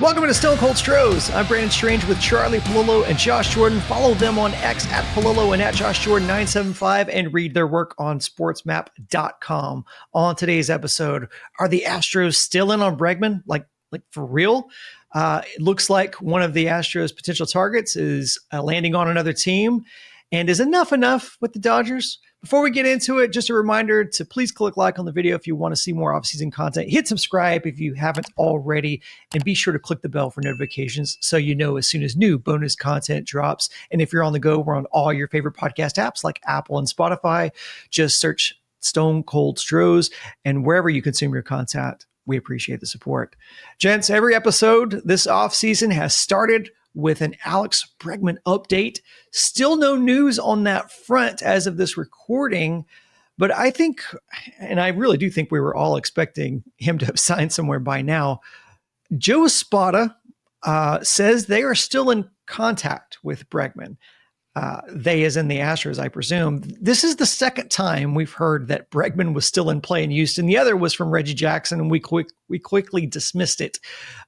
Welcome to Stone Cold Stros. I'm Brandon Strange with Charlie Palillo and Josh Jordan. Follow them on X at Palillo and at Josh Jordan 975 and read their work on sportsmap.com. On today's episode, are the Astros still in on Bregman? Like for real? It looks like one of the Astros' potential targets is landing on another team. And is enough with the Dodgers? Before we get into it, just a reminder to please click like on the video if you want to see more off-season content. Hit subscribe if you haven't already, and be sure to click the bell for notifications so you know as soon as new bonus content drops. And if you're on the go, we're on all your favorite podcast apps like Apple and Spotify. Just search Stone Cold Stros, and wherever you consume your content, we appreciate the support. Gents, every episode this offseason has started with an Alex Bregman update. Still no news on that front as of this recording, but I think, and I really do think we were all expecting him to have signed somewhere by now. Joe Espada says they are still in contact with Bregman. They as in the Astros, I presume. This is the second time we've heard that Bregman was still in play in Houston. The other was from Reggie Jackson, and we quickly dismissed it.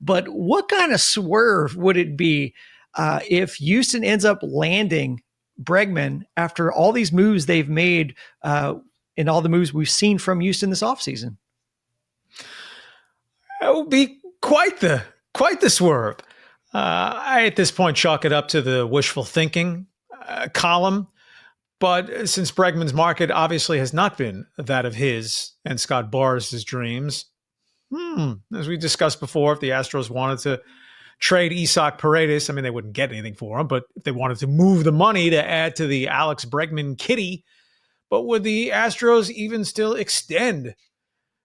But what kind of swerve would it be if Houston ends up landing Bregman after all these moves they've made and all the moves we've seen from Houston this offseason? That would be quite the swerve. I, at this point, chalk it up to the wishful thinking column, but since Bregman's market obviously has not been that of his and Scott Boras' dreams, as we discussed before, if the Astros wanted to trade Isaac Paredes, I mean, they wouldn't get anything for him, but if they wanted to move the money to add to the Alex Bregman kitty, but would the Astros even still extend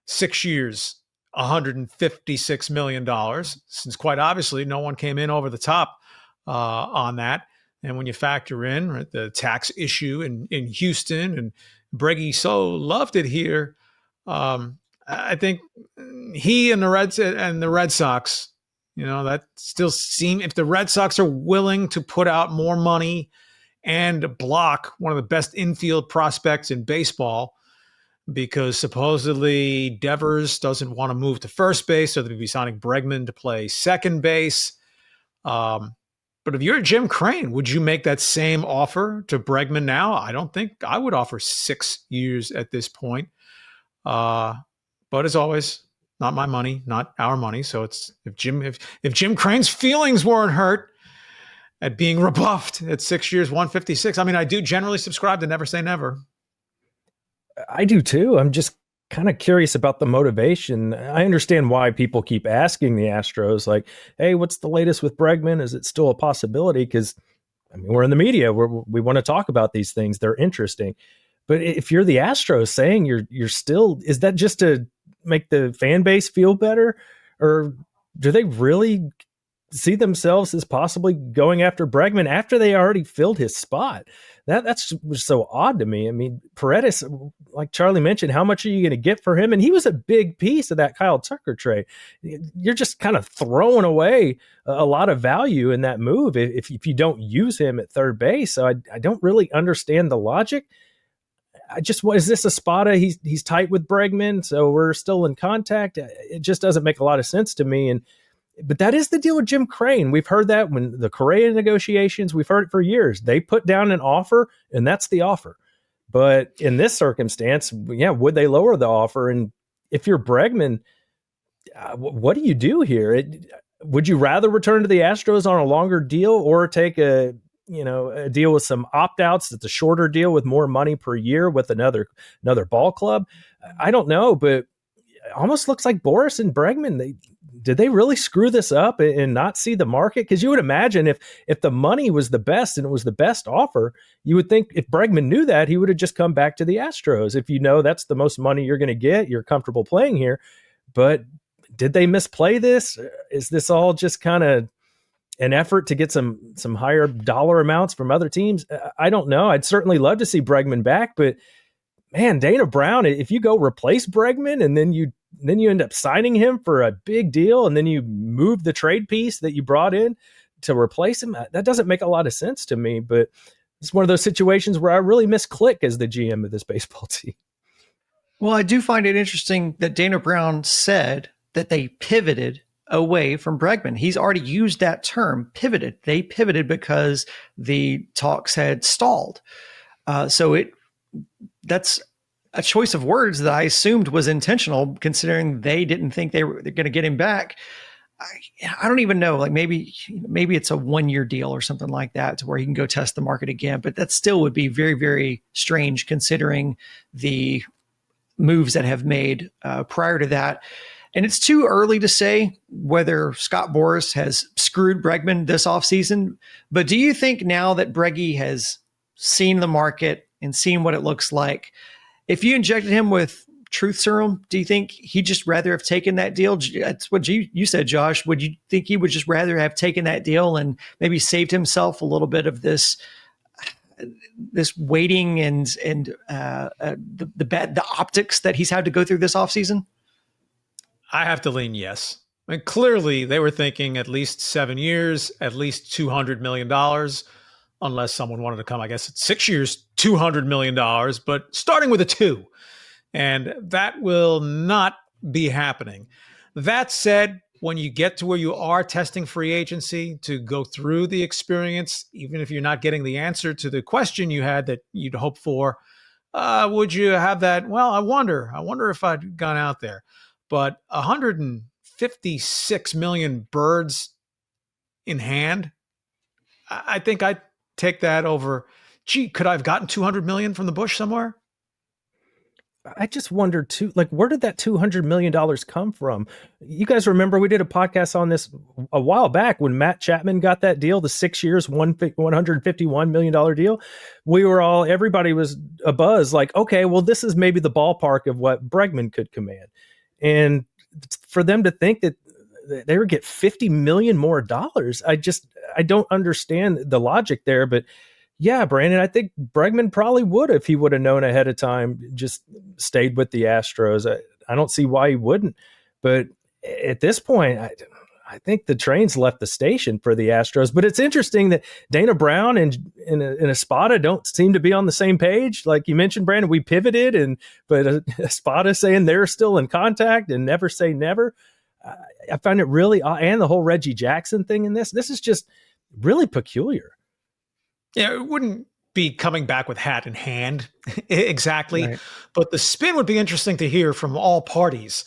6 years, $156 million, since quite obviously no one came in over the top on that? And when you factor in the tax issue in Houston, and Breggy so loved it here, I think he and the Red Sox, that still seem, if the Red Sox are willing to put out more money and block one of the best infield prospects in baseball, because supposedly Devers doesn't want to move to first base, so they'd be signing Bregman to play second base. But if you're Jim Crane, would you make that same offer to Bregman now? I don't think I would offer 6 years at this point. But as always, not my money, not our money. So it's if Jim Crane's feelings weren't hurt at being rebuffed at 6 years, 156. I mean, I do generally subscribe to never say never. I do too. I'm just kind of curious about the motivation. I understand why people keep asking the Astros, like, hey, what's the latest with Bregman? Is it still a possibility? Because, I mean, we're in the media. We want to talk about these things. They're interesting. But if you're the Astros saying you're still, is that just to make the fan base feel better? Or do they really see themselves as possibly going after Bregman after they already filled his spot? That's was so odd to me. I mean, Paredes, like Charlie mentioned, how much are you going to get for him? And he was a big piece of that Kyle Tucker trade. You're just kind of throwing away a lot of value in that move if you don't use him at third base. So I don't really understand the logic. Is this a Espada? He's tight with Bregman, so we're still in contact. It just doesn't make a lot of sense to me. But that is the deal with Jim Crane. We've heard that when the Correa negotiations, we've heard it for years. They put down an offer, and that's the offer. But in this circumstance, would they lower the offer? And if you're Bregman, what do you do here? Would you rather return to the Astros on a longer deal or take a deal with some opt-outs? That's a shorter deal with more money per year with another ball club? I don't know, but it almost looks like Boras and Bregman, did they really screw this up and not see the market? Because you would imagine if the money was the best and it was the best offer, you would think if Bregman knew that, he would have just come back to the Astros. If you know that's the most money you're going to get, you're comfortable playing here. But did they misplay this? Is this all just kind of an effort to get some higher dollar amounts from other teams? I don't know. I'd certainly love to see Bregman back, but man, Dana Brown, if you go replace Bregman and then you end up signing him for a big deal and then you move the trade piece that you brought in to replace him, that doesn't make a lot of sense to me. But it's one of those situations where I really misclick as the GM of this baseball team. Well, I do find it interesting that Dana Brown said that they pivoted away from Bregman. He's already used that term, pivoted. They pivoted because the talks had stalled. That's a choice of words that I assumed was intentional, considering they didn't think they're going to get him back. I don't even know. Like maybe it's a 1-year deal or something like that, to where he can go test the market again. But that still would be very, very strange, considering the moves that have made prior to that. And it's too early to say whether Scott Boras has screwed Bregman this offseason. But do you think, now that Breggy has seen the market and seen what it looks like, if you injected him with truth serum, do you think he'd just rather have taken that deal? That's what you said, Josh. Would you think he would just rather have taken that deal and maybe saved himself a little bit of this waiting and the optics that he's had to go through this offseason? I have to lean yes. I mean, clearly they were thinking at least 7 years, at least $200 million, unless someone wanted to come, I guess, at 6 years, $200 million, but starting with a 2. And that will not be happening. That said, when you get to where you are testing free agency, to go through the experience, even if you're not getting the answer to the question you had that you'd hope for, would you have that? Well, I wonder if I'd gone out there. But 156 million birds in hand, I think I'd take that over. Gee, could I have gotten 200 million from the bush somewhere? I just wonder too, like, where did that $200 million come from? You guys remember we did a podcast on this a while back when Matt Chapman got that deal, the 6 years, $151 million deal. Everybody was abuzz, like, okay, well, this is maybe the ballpark of what Bregman could command. And for them to think that they would get $50 million more dollars, I don't understand the logic there. But yeah, Brandon, I think Bregman probably would, if he would have known ahead of time, just stayed with the Astros. I don't see why he wouldn't. But at this point, I think the train's left the station for the Astros. But it's interesting that Dana Brown and Espada don't seem to be on the same page. Like you mentioned, Brandon, we pivoted, but Espada saying they're still in contact and never say never. I find it really, and the whole Reggie Jackson thing in this is just really peculiar. Yeah, it wouldn't be coming back with hat in hand exactly, right. But the spin would be interesting to hear from all parties.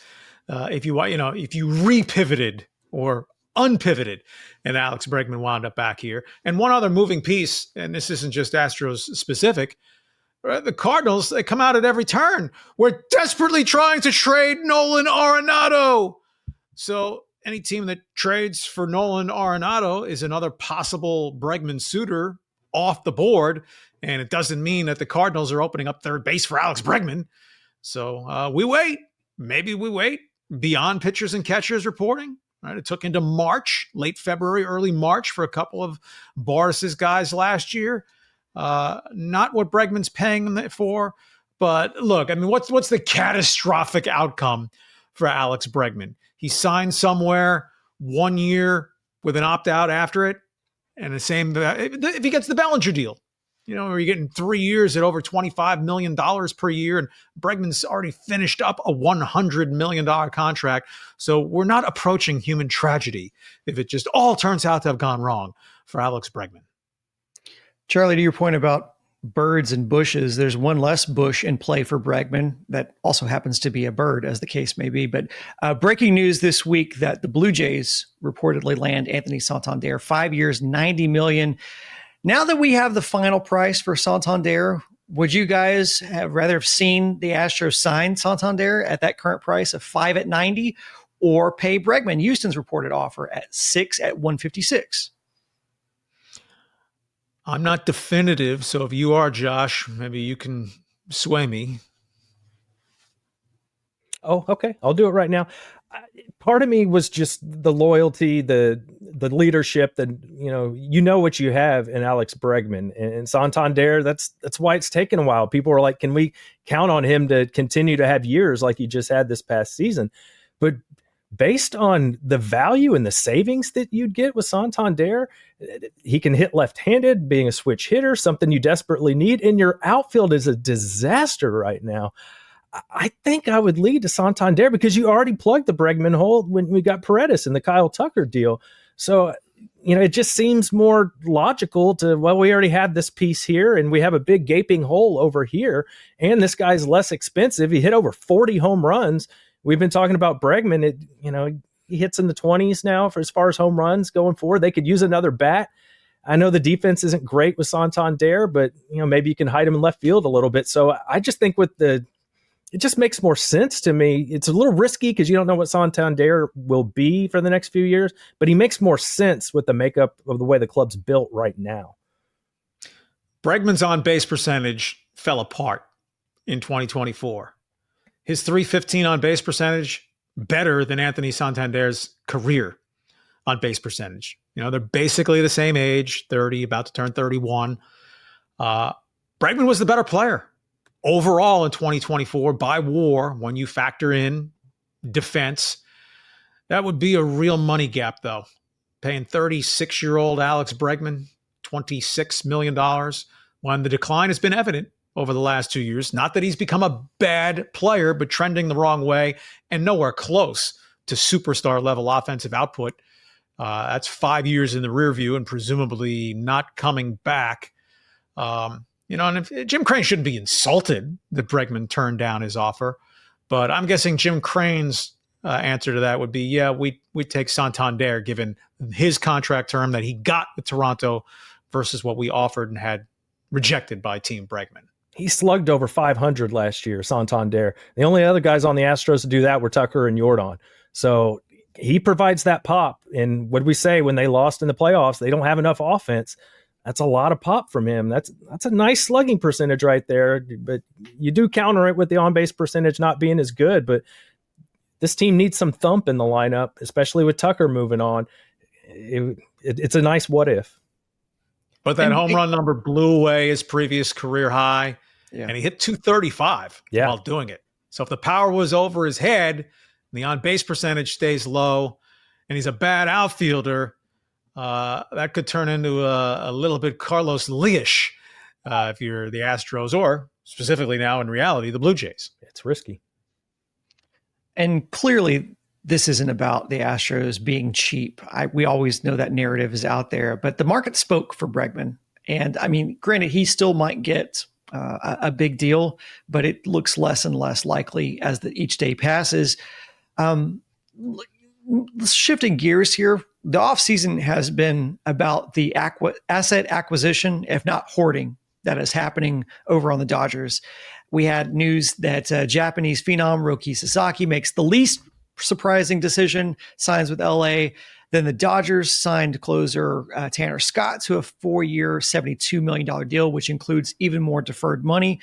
If you repivoted or unpivoted, and Alex Bregman wound up back here. And one other moving piece, and this isn't just Astros specific, the Cardinals, they come out at every turn. We're desperately trying to trade Nolan Arenado. So any team that trades for Nolan Arenado is another possible Bregman suitor off the board, and it doesn't mean that the Cardinals are opening up third base for Alex Bregman. So we wait. Maybe we wait beyond pitchers and catchers reporting. Right? It took into March, late February, early March for a couple of Boris's guys last year. Not what Bregman's paying them for, but look, I mean, what's the catastrophic outcome for Alex Bregman? He signed somewhere 1 year with an opt-out after it. And the same, if he gets the Bellinger deal, where you're getting 3 years at over $25 million per year, and Bregman's already finished up a $100 million contract. So we're not approaching human tragedy if it just all turns out to have gone wrong for Alex Bregman. Charlie, to your point about birds and bushes, there's one less bush in play for Bregman that also happens to be a bird, as the case may be. But breaking news this week that the Blue Jays reportedly land Anthony Santander, 5 years, $90 million. Now that we have the final price for Santander, would you guys rather have seen the Astros sign Santander at that current price of 5 at 90, or pay Bregman Houston's reported offer at 6 at 156? I'm not definitive, so if you are, Josh, maybe you can sway me. Oh, okay. I'll do it right now. Part of me was just the loyalty, the leadership, that you know what you have in Alex Bregman and Santander. That's why it's taken a while. People are like, can we count on him to continue to have years like he just had this past season? But based on the value and the savings that you'd get with Santander, he can hit left-handed, being a switch hitter, something you desperately need. And your outfield is a disaster right now. I think I would lead to Santander because you already plugged the Bregman hole when we got Paredes in the Kyle Tucker deal. So, it just seems more logical to, well, we already had this piece here and we have a big gaping hole over here. And this guy's less expensive. He hit over 40 home runs. We've been talking about Bregman. He hits in the 20s now for as far as home runs going forward. They could use another bat. I know the defense isn't great with Santander, but maybe you can hide him in left field a little bit. So I just think it just makes more sense to me. It's a little risky because you don't know what Santander will be for the next few years, but he makes more sense with the makeup of the way the club's built right now. Bregman's on-base percentage fell apart in 2024. His .315 on-base percentage, better than Anthony Santander's career on-base percentage. They're basically the same age, 30, about to turn 31. Bregman was the better player overall in 2024 by WAR. When you factor in defense, that would be a real money gap, though. Paying 36-year-old Alex Bregman $26 million when the decline has been evident over the last 2 years. Not that he's become a bad player, but trending the wrong way and nowhere close to superstar level offensive output. That's 5 years in the rear view and presumably not coming back. And if, Jim Crane shouldn't be insulted that Bregman turned down his offer, but I'm guessing Jim Crane's answer to that would be, yeah, we'd take Santander given his contract term that he got with Toronto versus what we offered and had rejected by Team Bregman. He slugged over 500 last year, Santander. The only other guys on the Astros to do that were Tucker and Yordan. So he provides that pop. And what we say when they lost in the playoffs, they don't have enough offense. That's a lot of pop from him. That's a nice slugging percentage right there. But you do counter it with the on-base percentage not being as good. But this team needs some thump in the lineup, especially with Tucker moving on. It's a nice what if. But that home run number blew away his previous career high, yeah. And he hit 235 while doing it. So if the power was over his head, and the on-base percentage stays low, and he's a bad outfielder, that could turn into a little bit Carlos Lee-ish if you're the Astros, or specifically now in reality, the Blue Jays. It's risky. And clearly, this isn't about the Astros being cheap. We always know that narrative is out there, but the market spoke for Bregman. And I mean, granted, he still might get a big deal, but it looks less and less likely as each day passes. Shifting gears here, the offseason has been about the asset acquisition, if not hoarding, that is happening over on the Dodgers. We had news that Japanese phenom Roki Sasaki makes the least surprising decision, signs with LA. Then the Dodgers signed closer Tanner Scott to a 4-year, $72 million deal, which includes even more deferred money.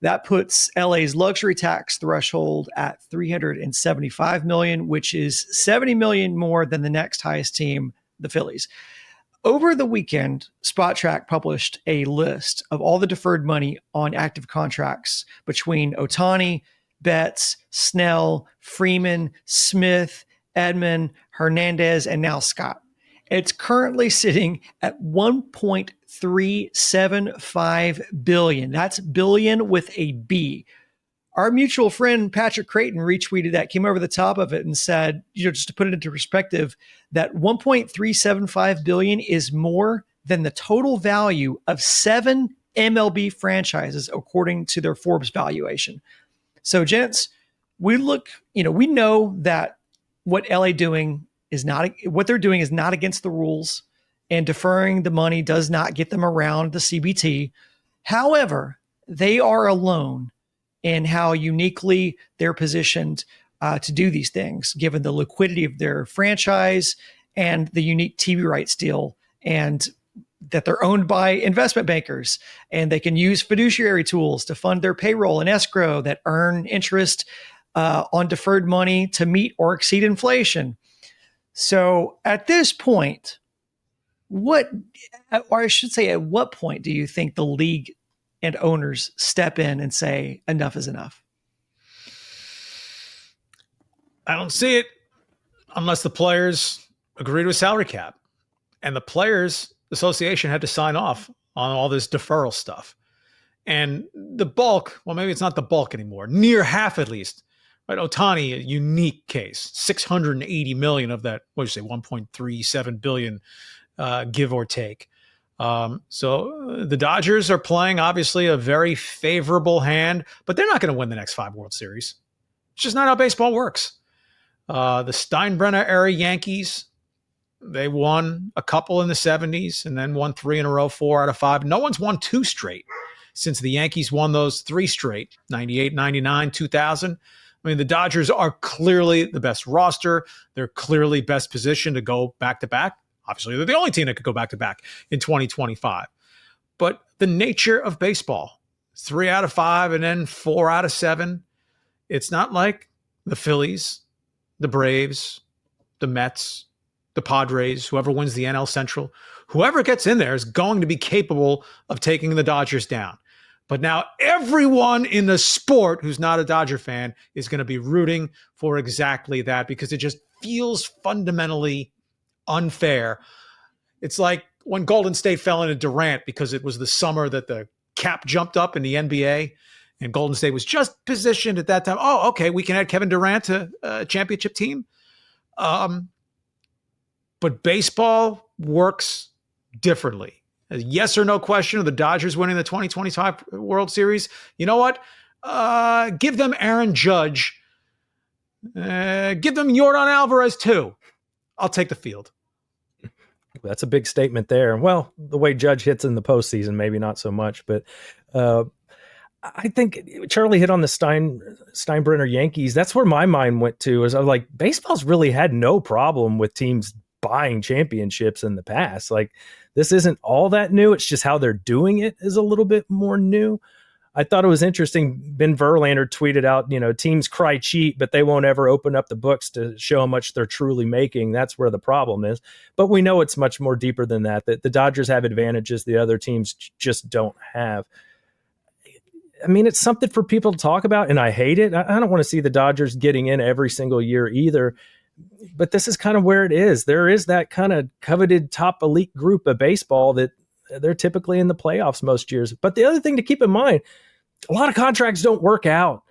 That puts LA's luxury tax threshold at $375 million, which is $70 million more than the next highest team, the Phillies. Over the weekend, SpotTrack published a list of all the deferred money on active contracts between Ohtani, Betts, Snell, Freeman, Smith, Edman, Hernandez, and now Scott. It's currently sitting at $1.375 billion. That's billion with a B. Our mutual friend Patrick Creighton retweeted that, came over the top of it and said, just to put it into perspective, that $1.375 billion is more than the total value of 7 MLB franchises, according to their Forbes valuation. So, gents, we know that what they're doing is not against the rules, and deferring the money does not get them around the CBT. However, they are alone in how uniquely they're positioned to do these things, given the liquidity of their franchise and the unique TV rights deal, and that they're owned by investment bankers, and they can use fiduciary tools to fund their payroll and escrow that earn interest on deferred money to meet or exceed inflation. So at this point, at what point do you think the league and owners step in and say enough is enough? I don't see it unless the players agree to a salary cap, and the Players Association had to sign off on all this deferral stuff. And the bulk, well, maybe it's not the bulk anymore, near half at least. Right, Ohtani, a unique case, 680 million of that, what did you say, 1.37 billion, give or take. So the Dodgers are playing obviously a very favorable hand, but they're not going to win the next 5 World Series. It's just not how baseball works. The Steinbrenner era Yankees, they won a couple in the 70s and then won 3 in a row, 4 out of 5. No one's won 2 straight since the Yankees won those 3 straight, 98, 99, 2000. I mean, the Dodgers are clearly the best roster. They're clearly best positioned to go back-to-back. Obviously, they're the only team that could go back-to-back in 2025. But the nature of baseball, 3 out of 5 and then 4 out of 7, it's not like the Phillies, the Braves, the Mets, the Padres, whoever wins the NL Central. Whoever gets in there is going to be capable of taking the Dodgers down. But now everyone in the sport who's not a Dodger fan is going to be rooting for exactly that because it just feels fundamentally unfair. It's like when Golden State fell into Durant because it was the summer that the cap jumped up in the NBA and Golden State was just positioned at that time. Oh, okay, we can add Kevin Durant to a championship team. But baseball works differently. A yes or no question of the Dodgers winning the 2025 World Series. You know what? Give them Aaron Judge. Give them Yordan Alvarez too. I'll take the field. That's a big statement there. Well, the way Judge hits in the postseason, maybe not so much, but I think Charlie hit on the Steinbrenner Yankees. That's where my mind went to. Is I was like, baseball's really had no problem with teams buying championships in the past. Like, this isn't all that new. It's just how they're doing it is a little bit more new. I thought it was interesting. Ben Verlander tweeted out, teams cry cheat, but they won't ever open up the books to show how much they're truly making. That's where the problem is. But we know it's much more deeper than that the Dodgers have advantages the other teams just don't have. I mean, it's something for people to talk about, and I hate it. I don't want to see the Dodgers getting in every single year either. But this is kind of where it is. There is that kind of coveted top elite group of baseball that they're typically in the playoffs most years. But the other thing to keep in mind, a lot of contracts don't work out.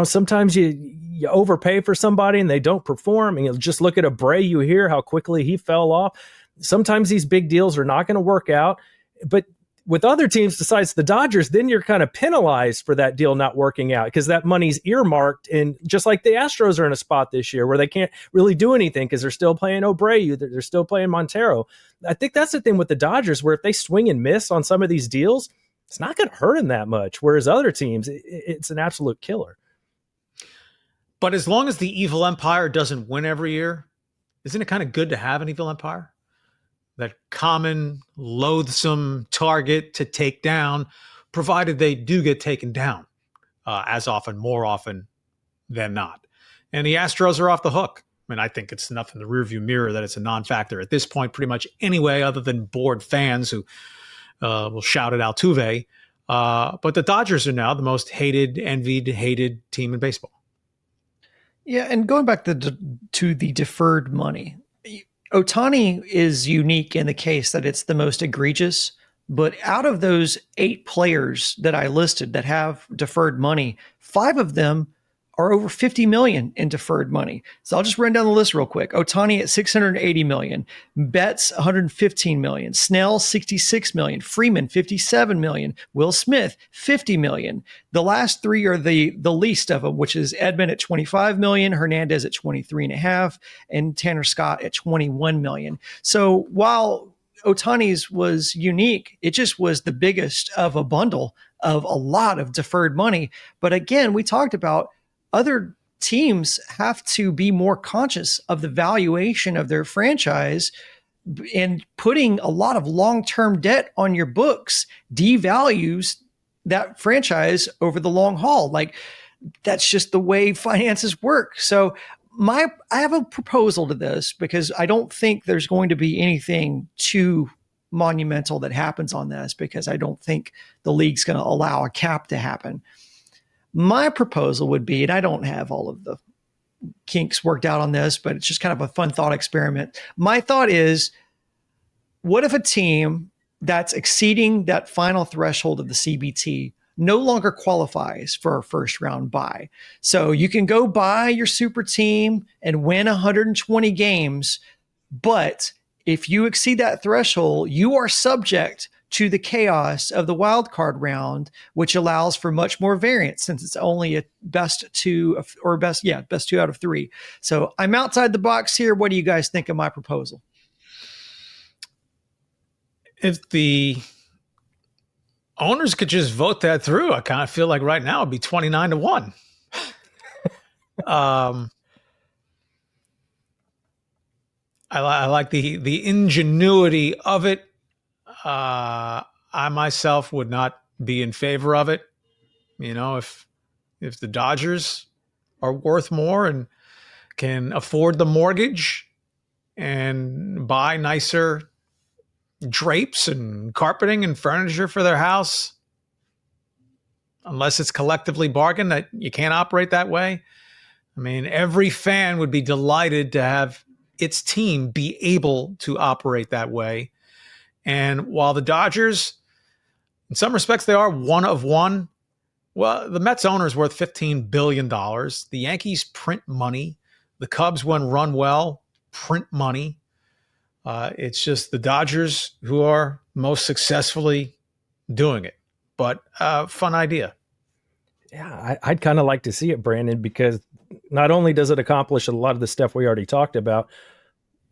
Sometimes you overpay for somebody and they don't perform. And you just look at Abreu here, how quickly he fell off. Sometimes these big deals are not going to work out. But with other teams besides the Dodgers, then you're kind of penalized for that deal not working out because that money's earmarked. And just like the Astros are in a spot this year where they can't really do anything because they're still playing Abreu, they're still playing Montero. I think that's the thing with the Dodgers, where if they swing and miss on some of these deals, it's not going to hurt them that much. Whereas other teams, it's an absolute killer. But as long as the evil empire doesn't win every year, isn't it kind of good to have an evil empire? That common, loathsome target to take down, provided they do get taken down as often, more often than not. And the Astros are off the hook. I mean, I think it's enough in the rearview mirror that it's a non-factor at this point, pretty much anyway, other than bored fans who will shout at Altuve. But the Dodgers are now the most hated, envied, hated team in baseball. Yeah, and going back to the deferred money, Ohtani is unique in the case that it's the most egregious, but out of those 8 players that I listed that have deferred money, 5 of them are over 50 million in deferred money. So I'll just run down the list real quick. Ohtani at 680 million, Betts 115 million, Snell 66 million, Freeman 57 million, Will Smith 50 million. The last 3 are the least of them, which is Edman at 25 million, Hernandez at 23.5, and Tanner Scott at 21 million. So while Ohtani's was unique, it just was the biggest of a bundle of a lot of deferred money. But again, we talked about other teams have to be more conscious of the valuation of their franchise, and putting a lot of long-term debt on your books devalues that franchise over the long haul. Like, that's just the way finances work. So I have a proposal to this, because I don't think there's going to be anything too monumental that happens on this, because I don't think the league's going to allow a cap to happen. My proposal would be, and I don't have all of the kinks worked out on this, but it's just kind of a fun thought experiment. My thought is, what if a team that's exceeding that final threshold of the CBT no longer qualifies for a first round bye. So you can go buy your super team and win 120 games, but if you exceed that threshold, you are subject to the chaos of the wild card round, which allows for much more variance since it's only a best two out of three. So I'm outside the box here. What do you guys think of my proposal? If the owners could just vote that through, I kind of feel like right now it'd be 29-1. I like the ingenuity of it. I myself would not be in favor of it. If the Dodgers are worth more and can afford the mortgage and buy nicer drapes and carpeting and furniture for their house, unless it's collectively bargained, that you can't operate that way. I mean, every fan would be delighted to have its team be able to operate that way. And while the Dodgers, in some respects, they are one of one, well, the Mets owner is worth $15 billion. The Yankees print money. The Cubs, when run well, print money. It's just the Dodgers who are most successfully doing it. But fun idea. Yeah, I'd kind of like to see it, Brandon, because not only does it accomplish a lot of the stuff we already talked about,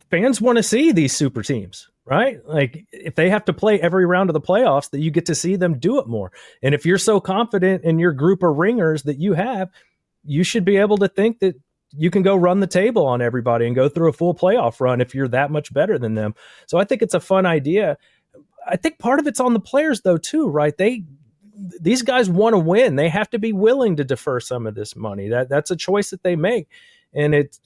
fans want to see these super teams, right? Like if they have to play every round of the playoffs, that you get to see them do it more. And if you're so confident in your group of ringers that you have, you should be able to think that you can go run the table on everybody and go through a full playoff run if you're that much better than them. So I think it's a fun idea. I think part of it's on the players though too, right? These guys want to win. They have to be willing to defer some of this money. That's a choice that they make. And it's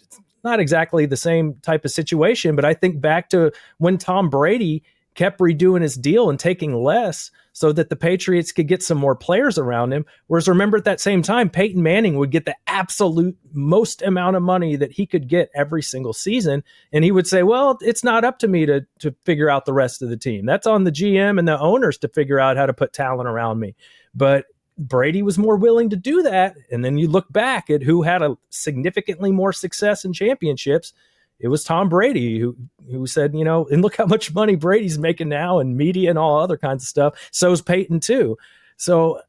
not exactly the same type of situation, but I think back to when Tom Brady kept redoing his deal and taking less so that the Patriots could get some more players around him. Whereas remember at that same time, Peyton Manning would get the absolute most amount of money that he could get every single season. And he would say, well, it's not up to me to figure out the rest of the team. That's on the GM and the owners to figure out how to put talent around me. But Brady was more willing to do that. And then you look back at who had a significantly more success in championships. It was Tom Brady who said, and look how much money Brady's making now and media and all other kinds of stuff. So's Peyton too. So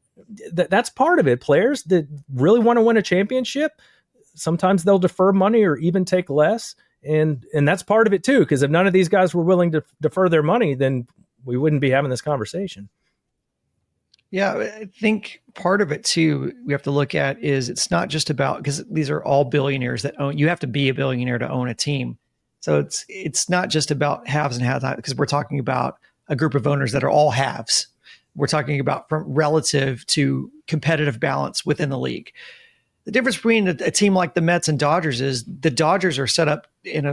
that's part of it. Players that really want to win a championship, sometimes they'll defer money or even take less. And that's part of it too, because if none of these guys were willing to defer their money, then we wouldn't be having this conversation. Yeah, I think part of it too, we have to look at is it's not just about, because these are all billionaires that own, you have to be a billionaire to own a team. So it's not just about haves and have-nots, because we're talking about a group of owners that are all halves. We're talking about from relative to competitive balance within the league. The difference between a team like the Mets and Dodgers is the Dodgers are set up in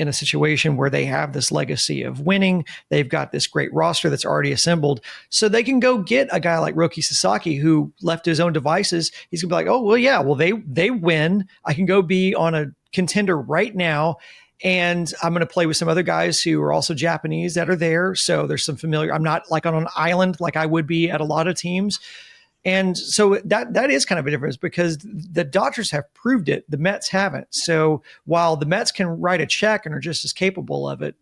a situation where they have this legacy of winning. They've got this great roster that's already assembled. So they can go get a guy like Roki Sasaki who left his own devices. He's gonna be like, oh, well, yeah, well, they win. I can go be on a contender right now. And I'm going to play with some other guys who are also Japanese that are there. So there's some familiar, I'm not like on an island like I would be at a lot of teams. And so that is kind of a difference because the Dodgers have proved it. The Mets haven't. So while the Mets can write a check and are just as capable of it,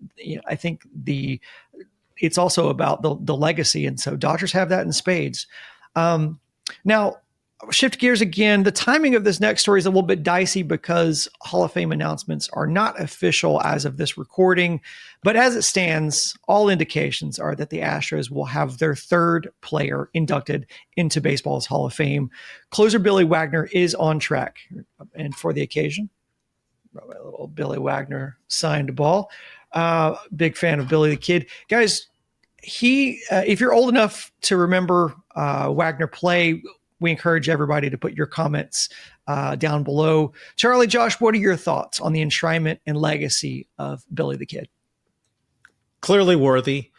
I think it's also about the legacy. And so Dodgers have that in spades. Now, shift gears again. The timing of this next story is a little bit dicey because Hall of Fame announcements are not official as of this recording. But as it stands, all indications are that the Astros will have their third player inducted into baseball's Hall of Fame. Closer Billy Wagner is on track. And for the occasion, a little Billy Wagner signed ball. Big fan of Billy the Kid. Guys, if you're old enough to remember Wagner play, we encourage everybody to put your comments down below. Charlie, Josh, what are your thoughts on the enshrinement and legacy of Billy the Kid? Clearly worthy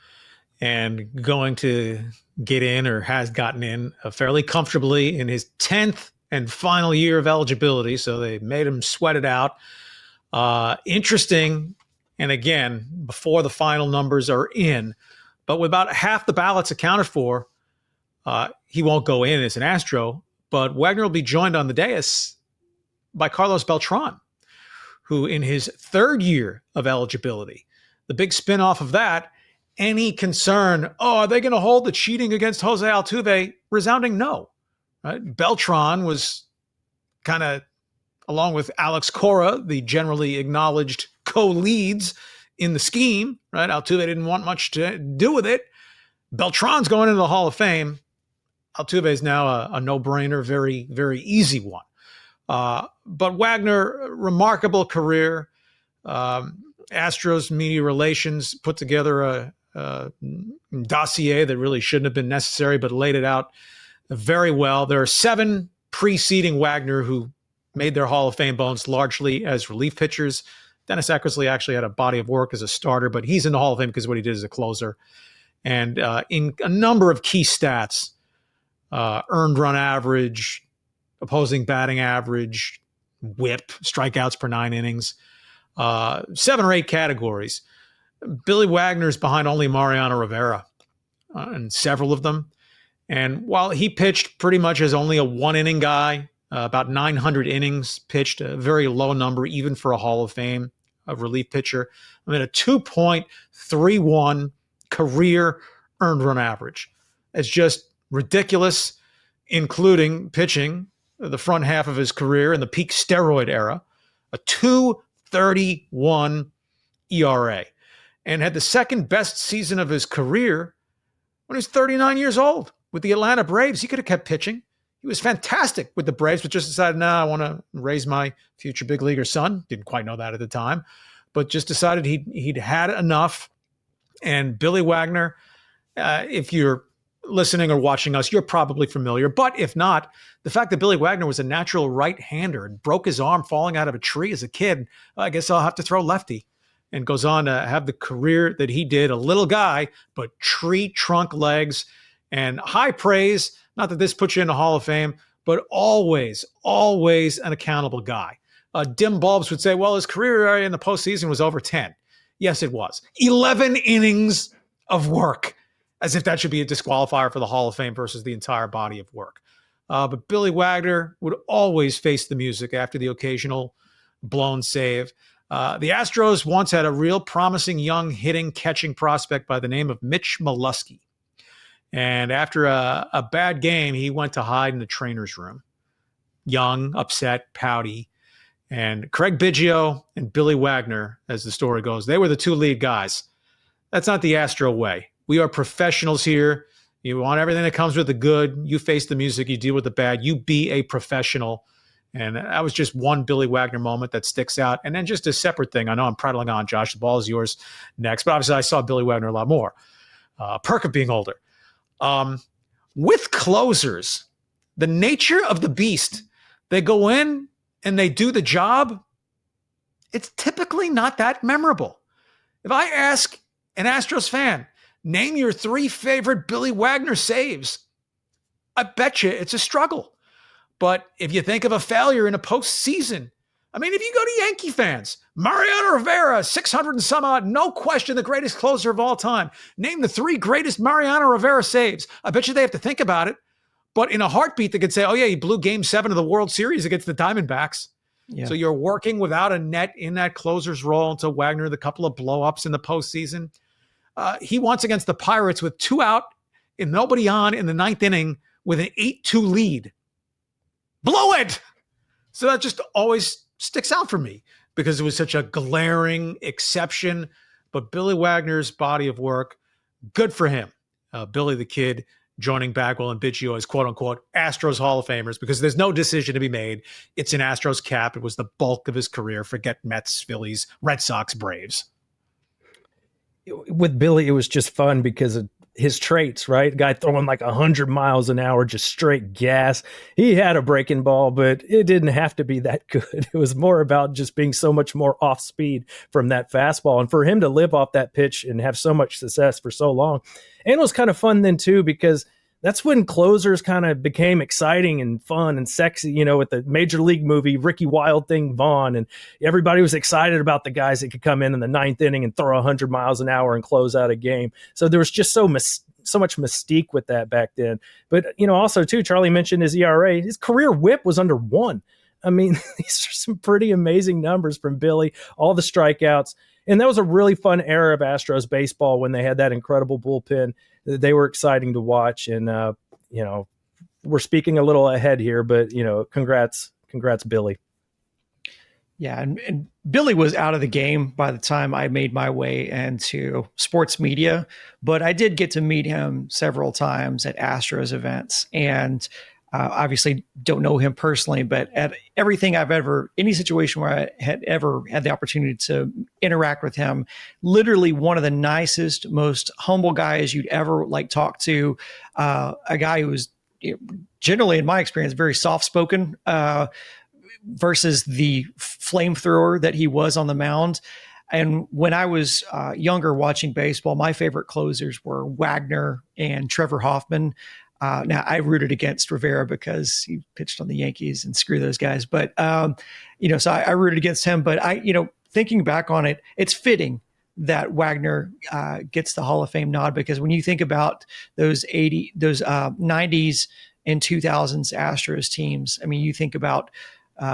and going to get in or has gotten in fairly comfortably in his 10th and final year of eligibility. So they made him sweat it out. Interesting. And again, before the final numbers are in, but with about half the ballots accounted for, He won't go in as an Astro, but Wagner will be joined on the dais by Carlos Beltran, who in his third year of eligibility, the big spinoff of that, any concern, are they going to hold the cheating against Jose Altuve? Resounding no. Right? Beltran was kind of, along with Alex Cora, the generally acknowledged co-leads in the scheme, right? Altuve didn't want much to do with it. Beltran's going into the Hall of Fame. Altuve is now a no-brainer, very, very easy one. But Wagner, remarkable career. Astros media relations put together a dossier that really shouldn't have been necessary, but laid it out very well. There are 7 preceding Wagner who made their Hall of Fame bones largely as relief pitchers. Dennis Eckersley actually had a body of work as a starter, but he's in the Hall of Fame because of what he did as a closer. And in a number of key stats, earned run average, opposing batting average, whip, strikeouts per 9 innings, 7 or 8 categories. Billy Wagner's behind only Mariano Rivera in several of them. And while he pitched pretty much as only a 1-inning guy, about 900 innings pitched, a very low number, even for a Hall of Fame, a relief pitcher. I mean, a 2.31 career earned run average. It's just ridiculous, including pitching the front half of his career in the peak steroid era, a 2.31 ERA, and had the second best season of his career when he was 39 years old with the Atlanta Braves. He could have kept pitching. He was fantastic with the Braves, but just decided, I want to raise my future big leaguer son. Didn't quite know that at the time, but just decided he'd had enough. And Billy Wagner, if you're listening or watching us, you're probably familiar. But if not, the fact that Billy Wagner was a natural right-hander and broke his arm falling out of a tree as a kid, I guess I'll have to throw lefty. And goes on to have the career that he did, a little guy, but tree trunk legs and high praise. Not that this puts you in the Hall of Fame, but always, always an accountable guy. Dim bulbs would say, well, his career in the postseason was over 10. Yes, it was. 11 innings of work, as if that should be a disqualifier for the Hall of Fame versus the entire body of work. But Billy Wagner would always face the music after the occasional blown save. The Astros once had a real promising young hitting catching prospect by the name of Mitch Molesky. And after a bad game, he went to hide in the trainer's room. Young, upset, pouty. And Craig Biggio and Billy Wagner, as the story goes, they were the 2 lead guys. That's not the Astro way. We are professionals here. You want everything that comes with the good. You face the music. You deal with the bad. You be a professional. And that was just one Billy Wagner moment that sticks out. And then just a separate thing. I know I'm prattling on, Josh. The ball is yours next. But obviously, I saw Billy Wagner a lot more. Perk of being older. With closers, the nature of the beast, they go in and they do the job. It's typically not that memorable. If I ask an Astros fan, name your 3 favorite Billy Wagner saves, I bet you it's a struggle. But if you think of a failure in a postseason, I mean, if you go to Yankee fans, Mariano Rivera, 600 and some odd, no question the greatest closer of all time. Name the 3 greatest Mariano Rivera saves. I bet you they have to think about it. But in a heartbeat, they could say, oh, yeah, he blew Game 7 of the World Series against the Diamondbacks. Yeah. So you're working without a net in that closer's role until Wagner, the couple of blow-ups in the postseason. He once against the Pirates with 2 out and nobody on in the 9th inning with an 8-2 lead. Blow it! So that just always sticks out for me because it was such a glaring exception. But Billy Wagner's body of work, good for him. Billy the Kid joining Bagwell and Biggio as quote-unquote Astros Hall of Famers because there's no decision to be made. It's an Astros cap. It was the bulk of his career. Forget Mets, Phillies, Red Sox, Braves. With Billy, it was just fun because of his traits, right? Guy throwing like 100 miles an hour, just straight gas. He had a breaking ball, but it didn't have to be that good. It was more about just being so much more off speed from that fastball. And for him to live off that pitch and have so much success for so long. And it was kind of fun then too, because that's when closers kind of became exciting and fun and sexy, you know, with the Major League movie, Ricky Wild Thing Vaughn, and everybody was excited about the guys that could come in the 9th inning and throw 100 miles an hour and close out a game. So there was just so so much mystique with that back then. But, also too, Charlie mentioned his ERA. His career whip was under 1. I mean, these are some pretty amazing numbers from Billy, all the strikeouts. And that was a really fun era of Astros baseball when they had that incredible bullpen. They were exciting to watch. And, we're speaking a little ahead here, but, congrats, Billy. Yeah, and Billy was out of the game by the time I made my way into sports media, but I did get to meet him several times at Astros events, and obviously don't know him personally, but at everything any situation where I had ever had the opportunity to interact with him, literally one of the nicest, most humble guys you'd ever talk to, a guy who was generally, in my experience, very soft-spoken, versus the flamethrower that he was on the mound. And when I was younger watching baseball, my favorite closers were Wagner and Trevor Hoffman. Now, I rooted against Rivera because he pitched on the Yankees, and screw those guys. But, so I rooted against him. But thinking back on it, it's fitting that Wagner gets the Hall of Fame nod, because when you think about those 90s and 2000s Astros teams, I mean, you think about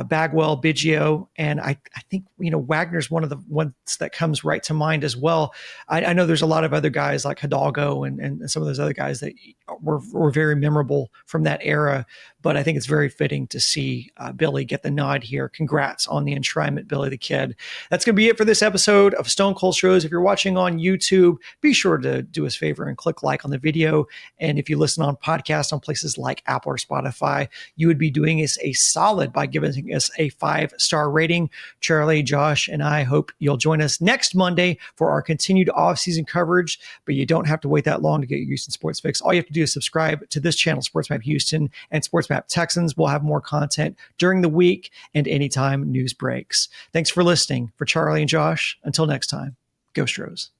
Bagwell, Biggio, and I think Wagner's one of the ones that comes right to mind as well. I know there's a lot of other guys like Hidalgo and some of those other guys that were very memorable from that era, but I think it's very fitting to see Billy get the nod here. Congrats on the enshrinement, Billy the Kid. That's going to be it for this episode of Stone Cold Stros. If you're watching on YouTube, be sure to do us a favor and click like on the video. And if you listen on podcasts on places like Apple or Spotify, you would be doing us a solid by giving us a 5-star rating. Charlie, Josh, and I hope you'll join us next Monday for our continued off-season coverage, but you don't have to wait that long to get your Houston Sports Fix. All you have to do is subscribe to this channel, SportsMap Houston and SportsMap Texans. We'll have more content during the week and anytime news breaks. Thanks for listening. For Charlie and Josh, until next time, go Stros.